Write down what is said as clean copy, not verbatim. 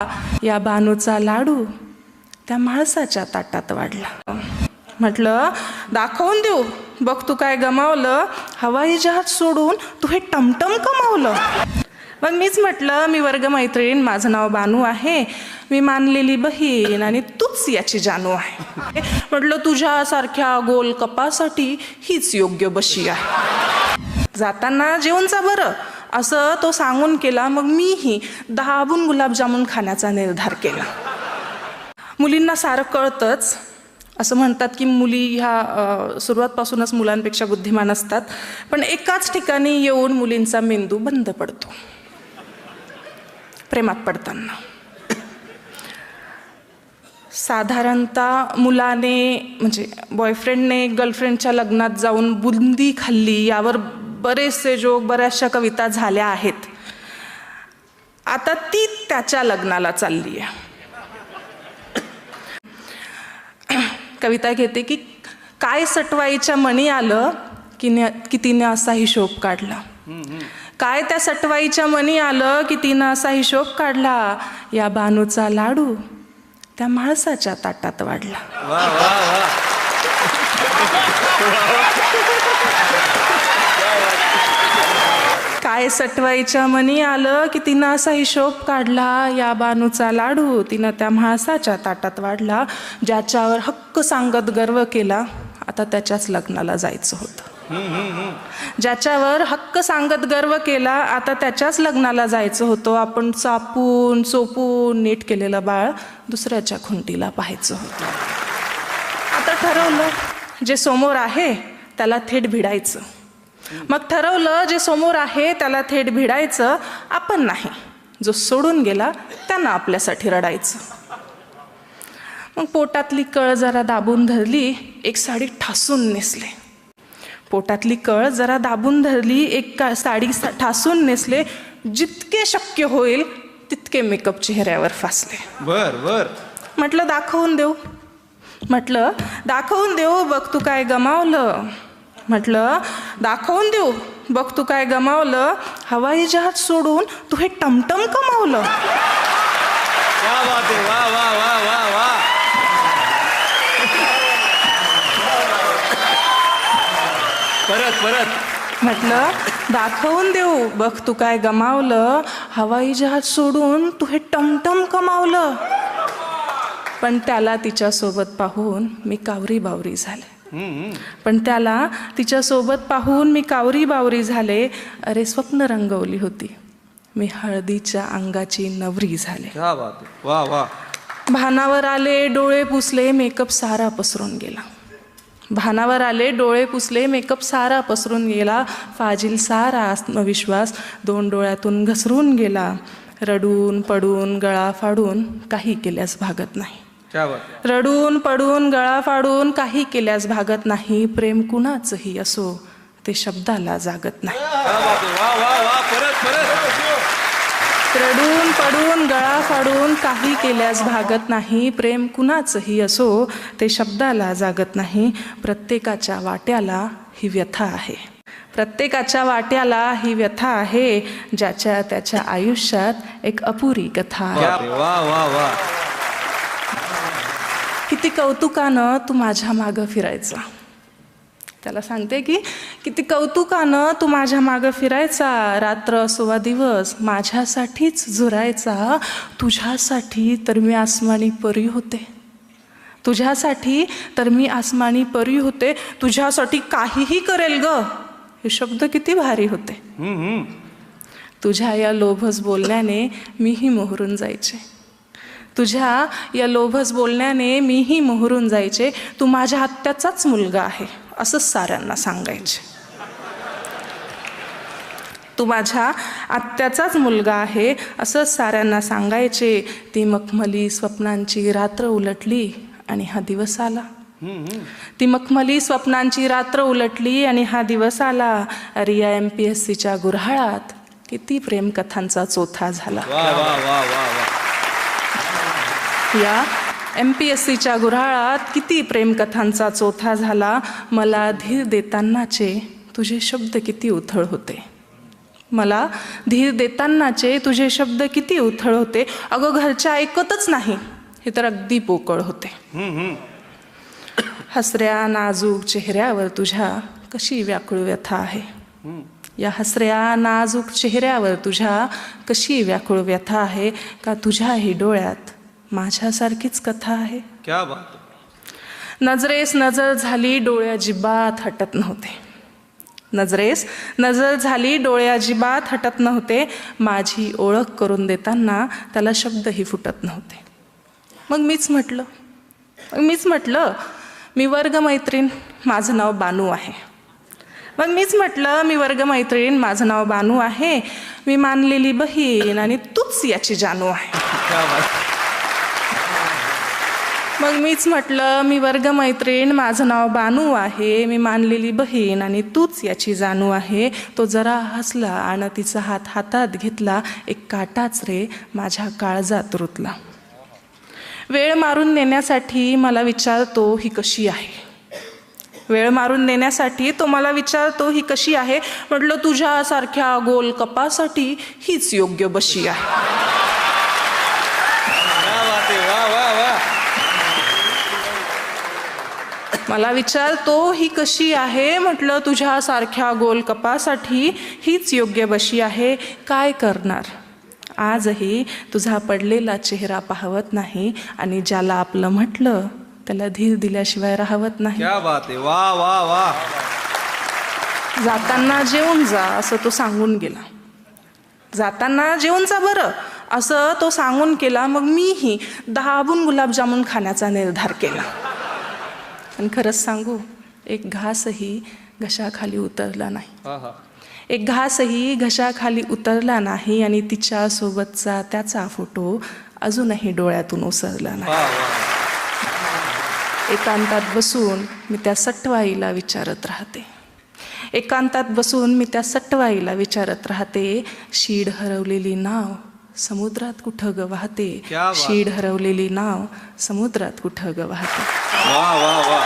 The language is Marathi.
या बानूचा लाडू त्या माळसाच्या ताटात वाढला. म्हटलं दाखवून देऊ, बघ तू काय गमावलं, हवाई जहाज सोडून तू हे टमटम कमावलं. मग मीच म्हटलं, मी वर्गमैत्रीण, माझं नाव बानू आहे, मी मानलेली बहीण आणि तूच याची जानू आहे. म्हटलं तुझ्यासारख्या गोल कपासाठी हीच योग्य बशी आहे. जाताना जेवून जा बरं, असं तो सांगून केला. मग मीही दाबून गुलाबजामुन खाण्याचा निर्धार केला. मुलींना सारं कळतंच. असं म्हणतात की मुली ह्या सुरुवातपासूनच मुलांपेक्षा बुद्धिमान असतात, पण एकाच ठिकाणी येऊन मुलींचा मेंदू बंद पडतो, प्रेमात पडताना. साधारणतः मुलाने म्हणजे बॉयफ्रेंडने गर्लफ्रेंडच्या लग्नात जाऊन बुंदी खाल्ली, यावर बरेचसे जोक, बऱ्याचशा कविता झाल्या आहेत. आता ती त्याच्या लग्नाला चालली आहे. कविता घेते की काय सटवाईच्या मणी आलं की तिने असा हिशोब काढला. काय त्या सटवाईच्या मणी आलं की तिनं असा हिशोब काढला. या बानूचा लाडू त्या माळसाच्या ताटात वाढला. काय सटवाईच्या मनी आलं की तिनं असा हिशोब काढला. या बानूचा लाडू तिनं त्या म्हाळसाच्या ताटात वाढला. ज्याच्यावर हक्क सांगत गर्व केला, आता त्याच्याच लग्नाला जायचं होतं. ज्याच्यावर हक्क सांगत गर्व केला, आता त्याच्याच लग्नाला जायचं होतं. आपण चापून चोपून नीट केलेलं बाळ दुसऱ्याच्या खुंटीला पाहायचं होतं. आता ठरवलं, जे समोर आहे त्याला थेट भिडायचं. मग ठरवलं, जे समोर आहे त्याला थेट भिडायचं, आपण नाही. जो सोडून गेला त्यांना आपल्यासाठी रडायचं. मग पोटातली कळ जरा दाबून धरली, एक साडी ठासून नेसले. पोटातली कळ जरा दाबून धरली, एक साडी ठासून नेसले. जितके शक्य होईल तितके मेकअप चेहऱ्यावर फासले. बर म्हटलं दाखवून देऊ, म्हटलं दाखवून देऊ, बघ तू काय गमावलं. म्हटलं दाखवून देऊ, बघ तू काय गमावलं, हवाई जहाज सोडून तू हे टमटम कमावलं. क्या बात आहे, वा वा वा वा वा. परत म्हटलं दाखवून देऊ, बघ तू काय गमावलं, हवाई जहाज सोडून तू हे टमटम कमावलं. पण त्याला तिच्यासोबत पाहून मी कावरी बावरी झाले. पण त्याला तिच्यासोबत पाहून मी कावरी बावरी झाले. अरे स्वप्न रंगवली होती, मी हळदीच्या अंगाची नवरी झाले. क्या बात आहे, वा वा. भानावर आले, डोळे पुसले, मेकअप सारा पसरून गेला. भानावर आले, डोळे पुसले, मेकअप सारा पसरून गेला. फाजील सारा आत्मविश्वास 2 डोळ्यातून घसरून गेला. रडून पडून गळा फाडून काही केल्यास भागत नाही. रडून पडून गळा फाडून काही केल्यास भागत नाही. प्रेम कुणाचंही असो ते शब्दाला जागत नाही. रडून पडून गळा फाडून काही केल्यास भागत नाही. प्रेम कुणाचंही असो ते शब्दाला जागत नाही. प्रत्येकाच्या वाट्याला ही व्यथा आहे. प्रत्येकाच्या वाट्याला ही व्यथा आहे. ज्याच्या त्याच्या आयुष्यात एक अपुरी कथा आहे. वा वा वा. किती कौतुकानं तू माझ्या मागं फिरायचा. त्याला सांगते की किती कौतुकानं तू माझ्या मागं फिरायचा. रात्र असो वा दिवस माझ्यासाठीच झुरायचा. तुझ्यासाठी तर मी आसमानी परी होते. तुझ्यासाठी तर मी आसमानी परी होते. तुझ्यासाठी काहीही करेल ग, हे शब्द किती भारी होते. तुझ्या या लोभस बोलण्याने मीही मोहरून जायचे. तुझ्या या लोभस बोलण्याने मीही मोहरून जायचे. तू माझ्या आत्याचाच मुलगा आहे असंच साऱ्यांना सांगायचे. तू माझ्या आत्याचाच मुलगा आहे असंच साऱ्यांना सांगायचे. ती मखमली स्वप्नांची रात्र उलटली आणि हा दिवस आला. ती मखमली स्वप्नांची रात्र उलटली आणि हा दिवस आला. अरे या MPSCच्या गुऱ्हाळात किती प्रेमकथांचा चोथा झाला. या MPSCच्या गुऱ्हाळात किती प्रेमकथांचा चोथा झाला. मला धीर देतानाचे तुझे शब्द किती उथळ होते. मला धीर देतानाचे तुझे शब्द किती उथळ होते. अगं घरच्या ऐकतच नाही हे तर अगदी पोकळ होते. हसऱ्या नाजूक चेहऱ्यावर तुझ्या कशी व्याकुळ व्यथा आहे. या हसऱ्या नाजूक चेहऱ्यावर तुझ्या कशी व्याकुळ व्यथा आहे. का तुझ्याही डोळ्यात माझ्यासारखीच कथा आहे. क्या बात. नजरेस नजर झाली डोळे अजिबात हटत नव्हते. नजरेस नजर झाली डोळे अजिबात हटत नव्हते. माझी ओळख करून देताना त्याला शब्दही फुटत नव्हते. मग मीच म्हटलं मी वर्गमैत्रीण, माझं नाव बानू आहे. मग मीच म्हटलं मी वर्गमैत्रीण, माझं नाव बानू आहे. मी मानलेली बहीण आणि तूच याची जानू आहे. क्या बात. मग मीच म्हटलं मी वर्गमैत्रीण, माझं नाव बानू आहे. मी मानलेली बहीण आणि तूच याची जानू आहे. तो जरा हसला आणि तिचा हात हातात घेतला. एक काटाच रे माझ्या काळजात रुतला. वेळ मारून नेण्यासाठी मला विचारतो ही कशी आहे. वेळ मारून नेण्यासाठी तो मला विचारतो ही कशी आहे. म्हटलं तुझ्यासारख्या गोल कपासाठी हीच योग्य बशी आहे. क्या बात आहे. वा वा वा. मला विचारतो ही कशी आहे. म्हटलं तुझ्यासारख्या गोल कपासाठी हीच योग्य बशी आहे. काय करणार आजही तुझा पडलेला चेहरा पाहवत नाही आणि ज्याला आपलं म्हटलं त्याला धीर दिल्याशिवाय राहवत नाही. क्या बात आहे. वा वा वा. जाताना जेवून जा असं तो सांगून गेला. जाताना जेवून जा बरं असं तो सांगून गेला. मग मीही दाबून गुलाबजामुन खाण्याचा निर्धार केला. आणि खरंच सांगू एक घासही घशाखाली उतरला नाही. एक घासही घशाखाली उतरला नाही आणि तिच्यासोबतचा त्याचा फोटो अजूनही डोळ्यातून ओसरला नाही. वा वा. एकांतात बसून मी त्या सटवाईला विचारत राहते. एकांतात बसून मी त्या सटवाईला विचारत राहते. शीड हरवलेली नाव समुद्रात कुठं ग वाहते. क्या बात. शीड हरवलेली नाव समुद्रात कुठं ग वाहते. वा वा वा.